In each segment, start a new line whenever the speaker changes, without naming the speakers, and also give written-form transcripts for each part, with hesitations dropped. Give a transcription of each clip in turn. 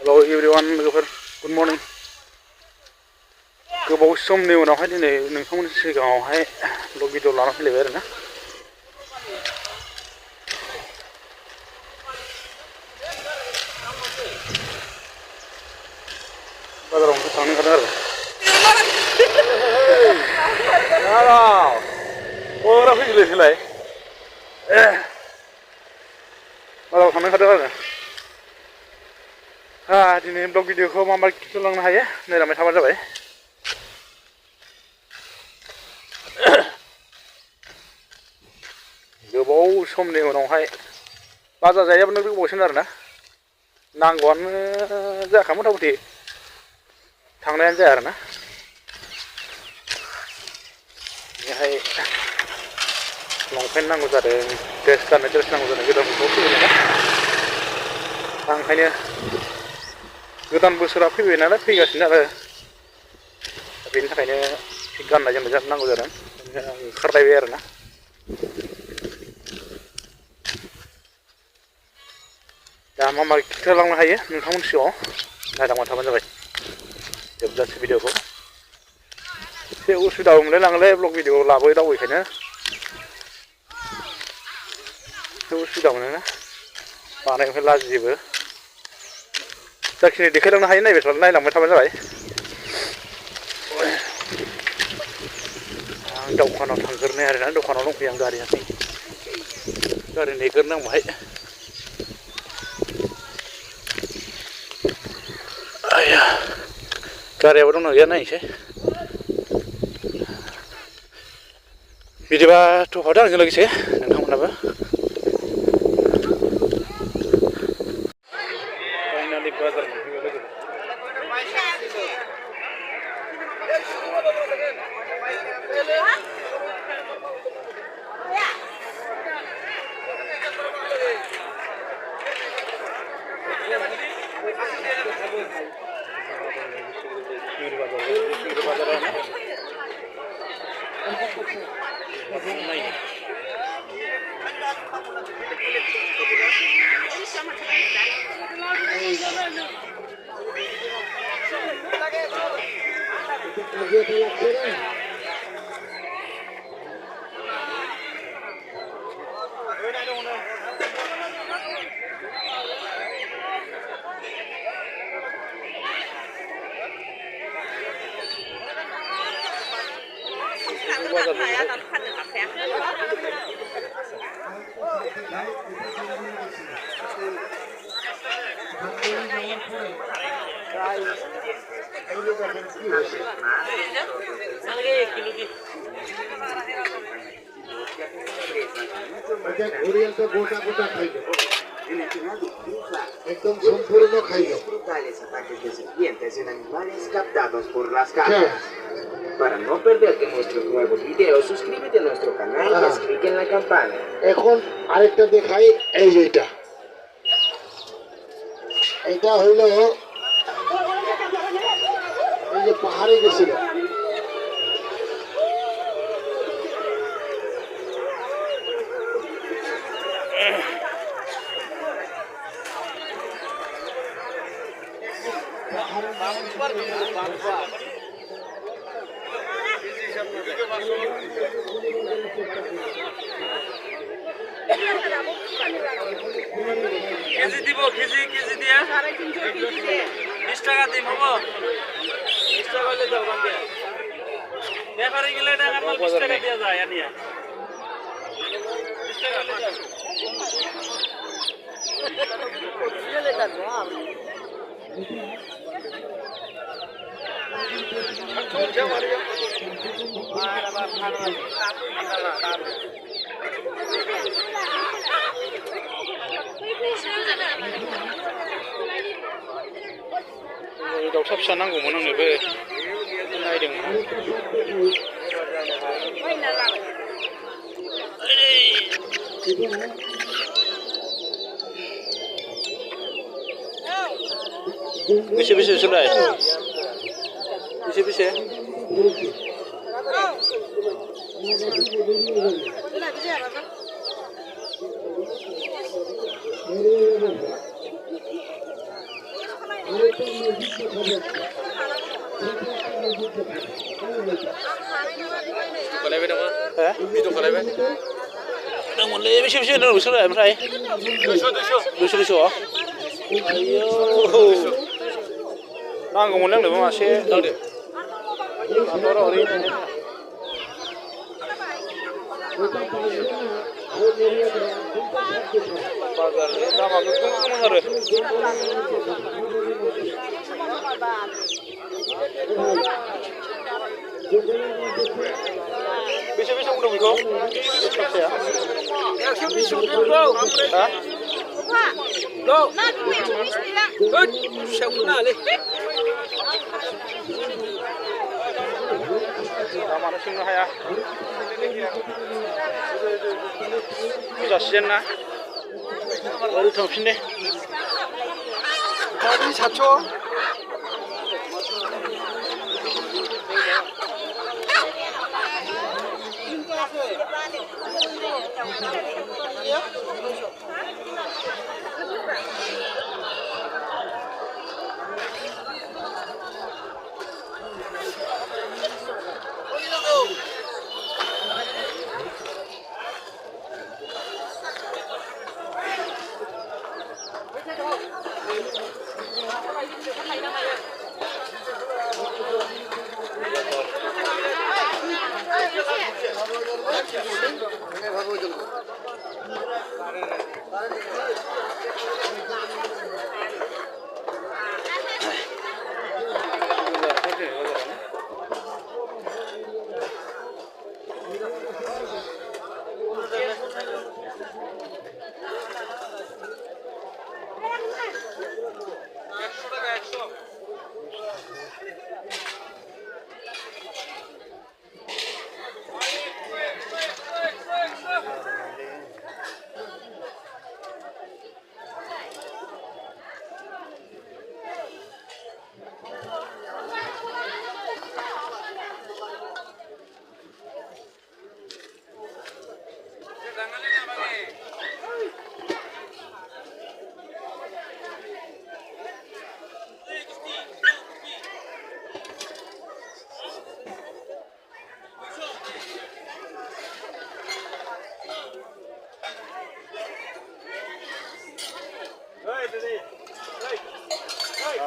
Hello everyone, लोगोफोर good morning. गोबाव समनि उनावहाय दिनै नोंथांमोननि सिगाङावहाय ब्लग भिडिअ लाना फैलायबाय आरोना। बाजाराव थांनो ओंखारदों आरो। अरा फैगोलै फैलाय। बाजाराव थांनो ओंखारदों आरो। दिनै ब्लग भिडिअखौ मा खिथालांनो हायो नायलांबाय थाबानो जाबाय। गोबाव समनि उनावहाय बाजार जायाबानो गोबावसिन आरोना। नांगौआनो जायाखै मथा मथि थांनायानो जाया आरोना। बेहाय लंपेन्ट नांगौ जादों, ड्रेस नांगौ जादों, गोदान बोसोराव फैबाय नालाय। दा ओंखायनो गोदान बोसोरा फैबाय नालाय फैगासिनो आरो बेनि थाखायनो गाननाय जोमनाय नांगौ जादों। ओंखारलायबाय आरोना। दा मा खिथालांनो हायो नोंथांमोननि सिगाङाव नायलांबाय थाबानो जाबाय जोबजासे भिडिअखौ। एसे उसुबिदाबो मोनलायलाङोलै ब्लग भिडिअ लाबोयो दावबायखायनो एसे उसुबिदा मोनोना बानायनिफ्राय लाजियोबो। जाखिनि देखायलांनो हायो नायलांबाय थाबानो जाबाय। आं दखानाव थांग्रोनाय आरोना, दखानाव दंफैयो आं गारि नेग्रोनांबाय। गारियाबो दंना गैया नायनोसै। बिदिबा थफादो आंजों लोगोसे नोंथांमोनाबो। फाइनालि बाजार मोनफैबाय लोगो।
Brutales ataques de serpientes en animales captados por las cámaras. Para no perderte nuestros nuevos videos, suscríbete a nuestro canal y haz clic en la campana. এখন আরেকটা দেখাই, এই যেটা এটা হলো এই যে পাহাড়ে গেছিল।
কেজি দিব, কেজি দিয়ে 20 টাকা দিম হবো। 20 টাকা হলে দাও বান্ধে ব্যাপারে গেলে টাকা 20 টাকা দিয়ে যায় আনিয়া 20 টাকা হলে দাও।
दाउसा फिसा नांगौमोन आंनोबो नायदोंमोन। बेसे सोलाय? बेसे?
खालायबाय नामा?
हो
भिडिअ खालायबाय?
नांगौलै बेसे होनो नोंसोरो ओमफ्राय 200 आयौ नांगौमोन आंनोबो मासे
लावदो
माथो र' ओरै नायनाय बाजारनि दामा गोगोममोन आरो बेसे बुंदों बेखौ फिसाया
120 हरदों
हा
Go! Good! Siya ko na, ali.
दामानो सोंनो हाया फुजा सिजेन ना ओरै थांफिन दे
다리 4초.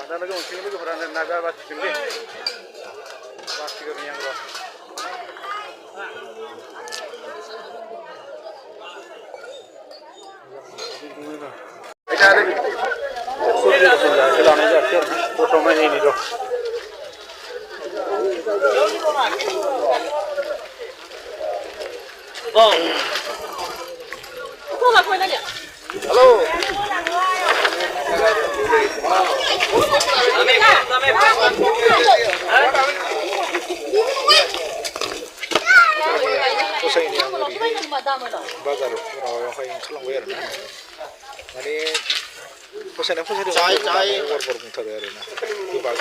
दा लोगो मोनसिगोन लोगोफोरानो नागा बासिगोन दे बासिगोन आं र' लानाय जायाखै आरो ना गथ' नायनायनि र' हेलौ फसायनाय आं बाजाराव माबायावहाय ओंखारलांबाय आरो ना माने फसायदों गरबर बुंथारो आरो ना गोबा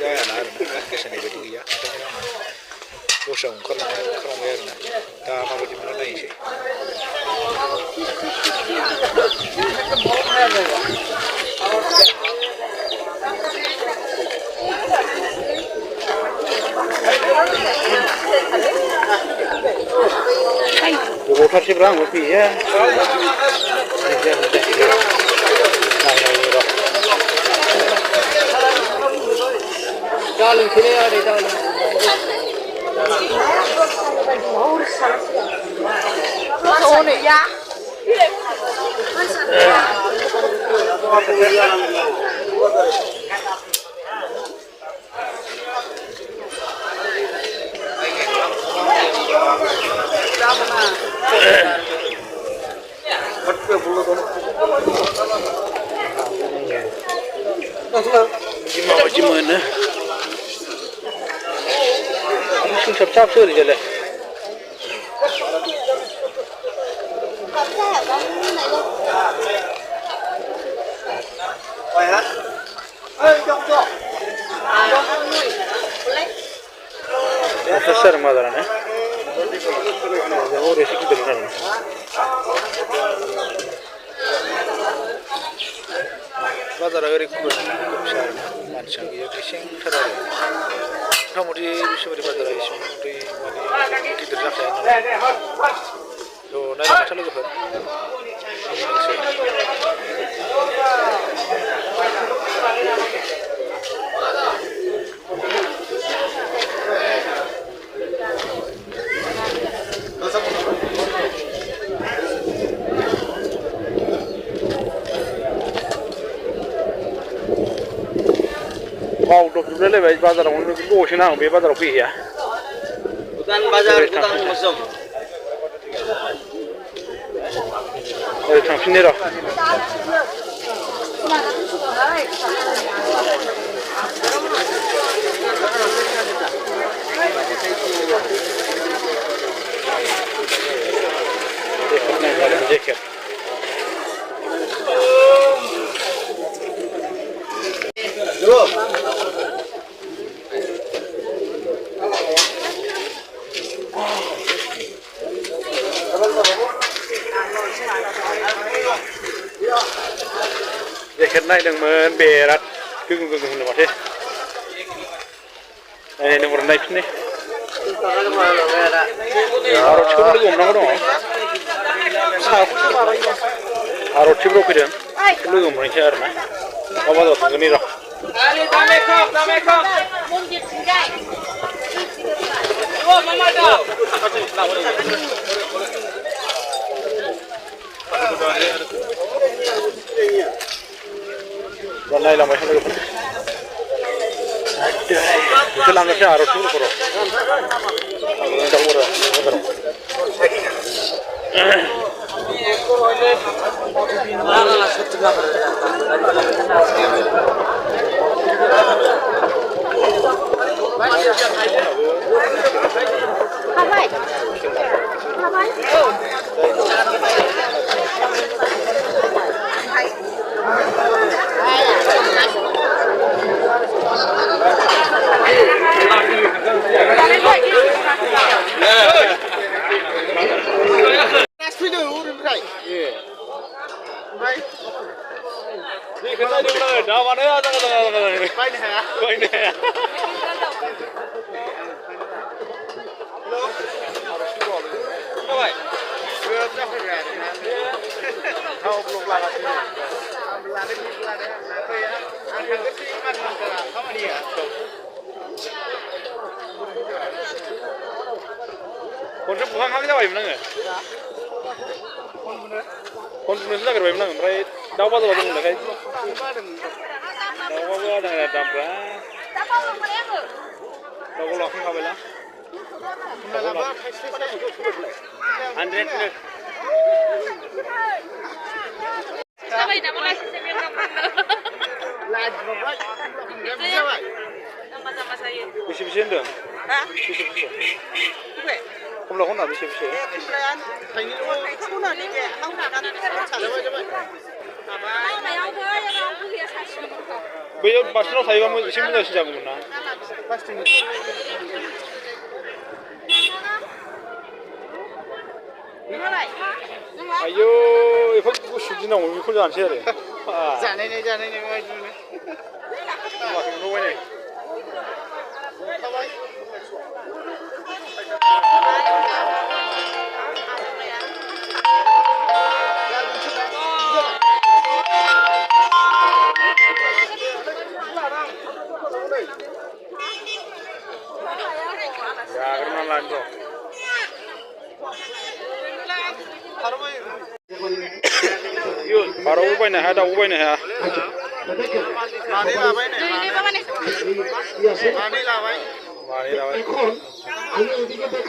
जायाना आरो ना फसायनाय बायदि गैया ओंखायनो आं दस्रायाव ओंखारलांबाय आरो ना दा माबायदि मोनो नायनोसै गोबावथारसैब्रा आंबो फैया
Dalam sini ada dalam. Oh ni ya.
Gimana mana? Siap-siap sudah jalan. Besar madaran ya. Jauh resik benar. बाजारा ओरै गुबुन फिसा आरोना मानसिया गैया गेसेंथार आरो मथा मथि बिसमुरि बाजारा एसेबां माने गिदिर जाखाया नालाय थ' नायलांबाय था लोगोफोर बावदबजोबलायलायबाय बाजारावनो दसेनो आं बे बाजाराव फैहैया
Bukan bazar, bukan musim.
ओरै थांफिननि र' जेकेट जेकेट नायदोंमोन बिराद गोगोम गोगोम होनो माथो नायनो हर नायफिननि आर'थिखौबो लोगो हमनांगौ दङ आर'थिफ्राव फैदों लोगो मोनहैसै आरोना मा बाजाराव थांगोन र' नायलांबाय था लोगोफोर बिसोर लांनोसै आर'थिफोरखौ र' खनसे बुखांहां जाबायमोन आङो खन बुनोसो नागिरबायमोन आं ओमफ्राय दाउ बाजाराव दं होननायखाय दाउआबो आधा दामफ्रा दाउखौ लांखांखाबायना 100 बेसे होनदों बेसे खमलाखौ होना बेसे बैयाव बासनाव थायोबा एसे मोजांसिन जागौमोन ना आयौ एफा गुसु दिनावनो बेखौ जानोसै आरो
जानाय
बारावबो बायनो हाया दाउबो बायनो हाया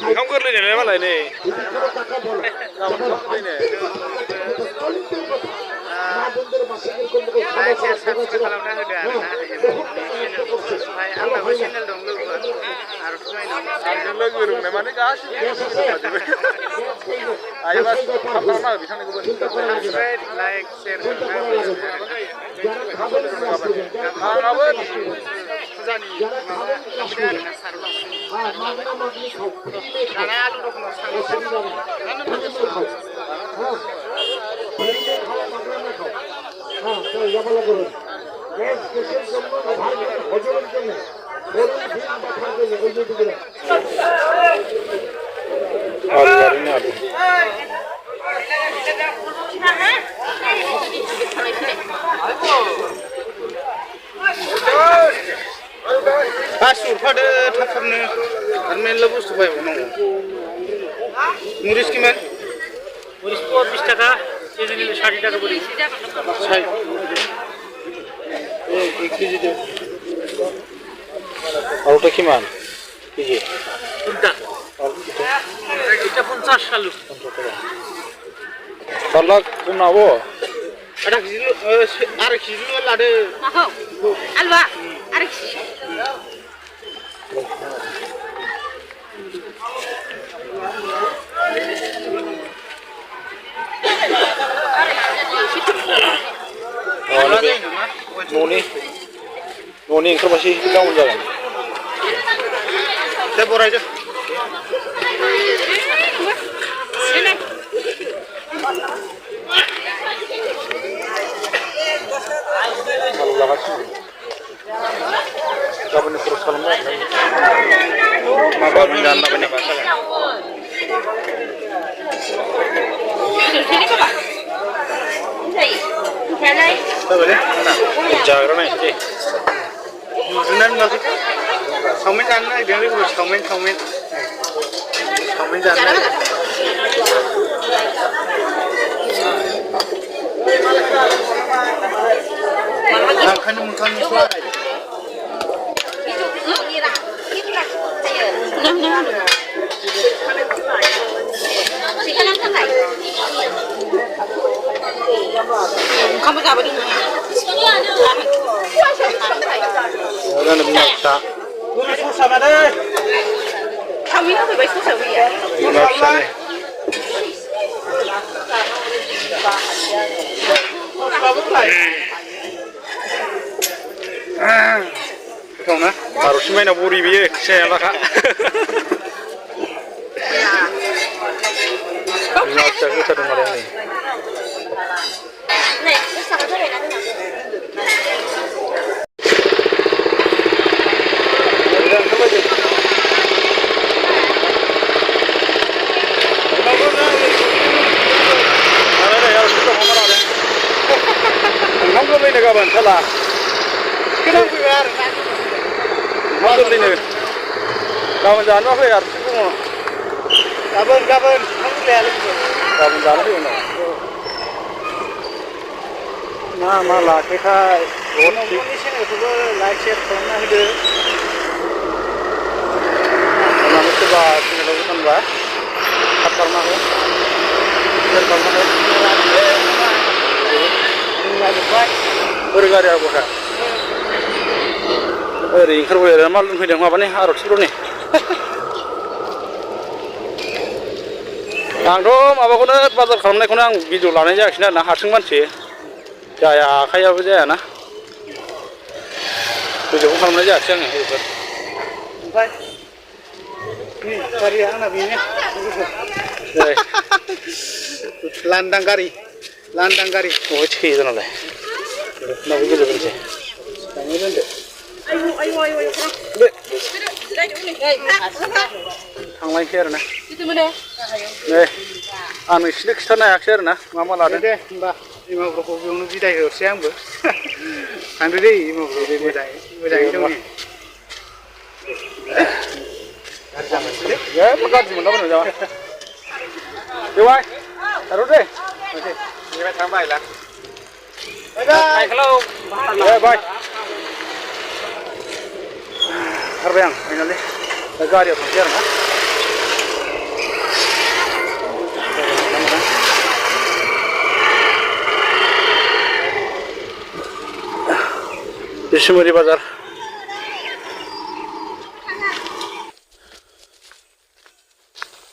ओंखाम गोरलै नालाय मालाय नै लोगो रोंनाय माने गासिबो हायोबा खालामना बिथांनिखौबो लाइक शेयार आंनाबो फुजानि आलु दखानाव Alu alu. Asur pada takarnya, karena lebih supaya menang. Muris kiman?
Muris 20 টাকা, sejenis 60 টাকা beri.
Saya. Kiji tu. Aluta kiman? Kiji.
Unta. Kita 50 salu.
Salak kunawo.
Ada kilo, ada kilo ada.
Maho, alwa, arik.
Noni yang masih kita jalan. Saya bor aja.
Sini.
Kalau lakas sih. Kapan terus kalau nggak? Mabal mendan apa nih pasal?
Sini Pak. Sini. Sini.
Boleh? Jaga nih, sih. Jualan nggak sih? Saumen jangan, dia ni kurus saumen. Saumen jangan. Makan suara.
Kamu tak boleh.
Orang lebih maksa.
Susah mana?
Kamu ini apa baik susah ya?
Maksa nih. Kau na? Harus main aburi biye, saya lah kak. Maksa kita dong ada ni.
Nih, sama tu ada nanti.
Gaban salah. Kenapa biar? Masuk ini. Gaban jalan apa ya? Semua. Gaban. Kamu lihat lagi. Gaban jalan di mana? Nah, malah kita road trip. Ini sih itu like share करना है दे. Nama coba sini lalu kan bah. Apa करना है? Share करना है. Ini ada baik. Bergari apa kah? Ring kerja ada malu hidung apa nih? Harus suruh nih. Ang dom apa kau nak bazar kalam nak kau nak video lana je akhirnya nak hasil manci. Ya kaya apa je na? Video kalam nak je akhirnya ni. Baik. Ni kari yang nak ini. Landang kari. Oh cih itu nolai. Nabi kita bersih. Kami bersih.
Ayo.
Be. Thang lain share na.
Itu mana?
Anu islik sana yak share na. Mama lada.
Deh, mbak. Ima bro, biung nubi dah harus siang ber. Anu deh, ima bro, bedai itu ni.
Ya, makan sih, mana mana jawab. Jawab. Taruh deh.
Okey, ini tambah lah.
Bye.
Hello.
Bye. Harbayang, finally. Gari apa share na? Dishmuri bazar.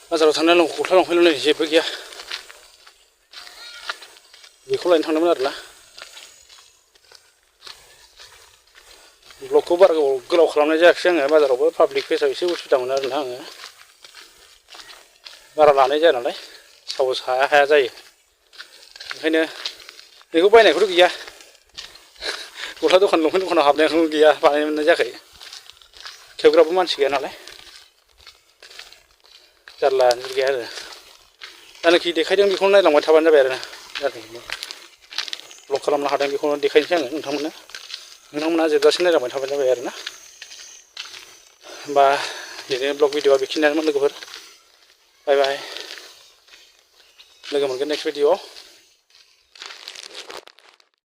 Bazaराव थांनानै गस्ला लंपेन्ट जेबो गैया. बेखौ लायनो थांदोंमोन आरोना. ब्लगखौ बारा गोलाव खालामनाय जायाखिसै आङो बाजारावबो पाब्लिक फेसाव एसे उसुबिदा मोनो आरोना आङो. बारा लानाय जाया नालाय साहस हाया जायो. ओंखायनो बेखौ बायनायखौथ' गैया. गस्ला दखान लंपेन्ट दखानाव हाबनायखौ गैया बानायनो मोननाय जायाखै खेवग्राबो मानसि गैया नालाय जारला गैया आरो जायनाखि देखायदों बेखौनो नायलांबाय थाबानो जाबाय आरो जायनाखि ब्लग खालामनो हादों बेखौनो देखायनोसै आङो नोंथांमोना जोबजासिम नायलांबाय थाबानो जाबाय आरो ना होमबा बिदिनो ब्लग भिडिअआ बेखिनियानोमोन लोगोफोर बाय बाय लोगो मोनगोन नेक्स्ट भिडिअआव